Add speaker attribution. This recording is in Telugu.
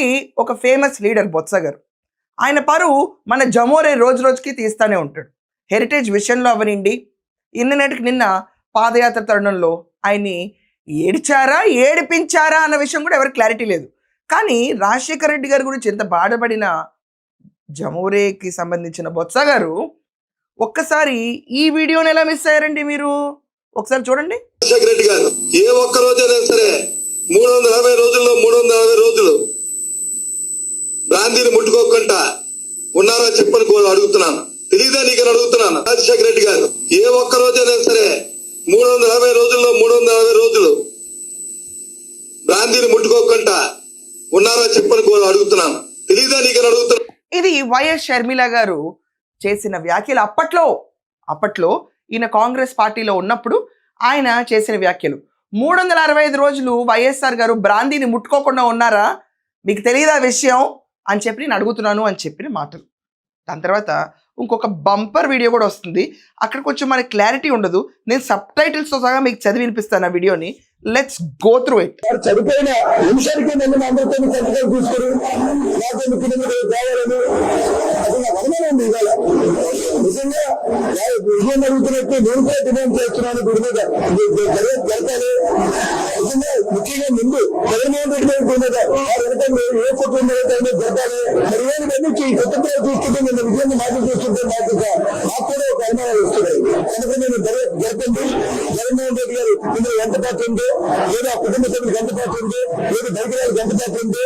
Speaker 1: మనకి ఒక ఫేమస్ లీడర్ బొత్స గారు. ఆయన పరువు మన జమోరే రోజు రోజుకి తీస్తూనే ఉంటాడు. హెరిటేజ్ విషయంలో అవనండి, నిన్న పాదయాత్ర తరుణంలో ఆయన్ని ఏడిచారా ఏడిపించారా అన్న విషయం కూడా ఎవరికి క్లారిటీ లేదు. కానీ రాజశేఖర రెడ్డి గారి గురించి ఎంత బాధపడిన జమోరేకి సంబంధించిన బొత్స గారు ఒక్కసారి ఈ వీడియోని ఎలా మిస్ అయ్యారండి మీరు? ఒకసారి చూడండి.
Speaker 2: రాజశేఖర రెడ్డి గారు ఏ ఒక్క రోజైనా సరే 360 రోజుల్లో 360 రోజులు బ్రాందీని ముట్టుకోకుండా ఉన్నారా చెప్పని అడుగుతున్నాను. తెలీదా నీకని అడుగుతున్నాను. రాజశేఖర రెడ్డి గారు ఏ ఒక్క రోజైనా సరే 360 రోజుల్లో 360 రోజులు బ్రాందీని ముట్టుకోకుండా ఉన్నారా చెప్పని అడుగుతున్నాను. తెలీదా నీకని అడుగుతున్నాను.
Speaker 1: ఇది వైఎస్ షర్మిల గారు చేసిన వ్యాఖ్యలు. అప్పట్లో ఈయన కాంగ్రెస్ పార్టీలో ఉన్నప్పుడు ఆయన చేసిన వ్యాఖ్యలు. 365 రోజులు వైఎస్ఆర్ గారు బ్రాందీని ముట్టుకోకుండా ఉన్నారా, మీకు తెలియదా విషయం అని చెప్పి నేను అడుగుతున్నాను అని చెప్పిన మాటలు. దాని తర్వాత ఇంకొక బంపర్ వీడియో కూడా వస్తుంది. అక్కడ కొంచెం మనకి క్లారిటీ ఉండదు. నేను సబ్ టైటిల్స్తో సహా మీకు చదివి వినిపిస్తాను ఆ వీడియోని. Let's go through it.
Speaker 3: చనిపోయిన నిమిషానికి నన్ను అందరితో సంతకాలు తీసుకొని నాతో ముఖ్యమంత్రి కావాలని అసలు నాకు అనుమానం ఇవాళ. నిజంగా విజయం అడుగుతున్నట్టు నేను కూడా డిమాండ్ చేస్తున్నాను. గుడి మీద జరగాలి. నిజంగా ముఖ్యంగా ముందు జగన్మోహన్ రెడ్డి గారి మీద వారు వెనకంలో ఏ కుటుంబం జరగాలి. మరి ఈ కుటుంబాలు చూస్తుంటే నేను విజయాన్ని మాటలు చూస్తుంటే నాకు కూడా ఒక అనుమానాలు వస్తున్నాయి. కనుక నేను జరగండి. జగన్మోహన్ రెడ్డి గారు ఇందులో ఎంత పాత్ర ఉందో, లేదా కుటుంబ సభ్యులకు ఎంత పాత్ర ఉందో, లేదా బయట ఎంత పాత్ర ఉందో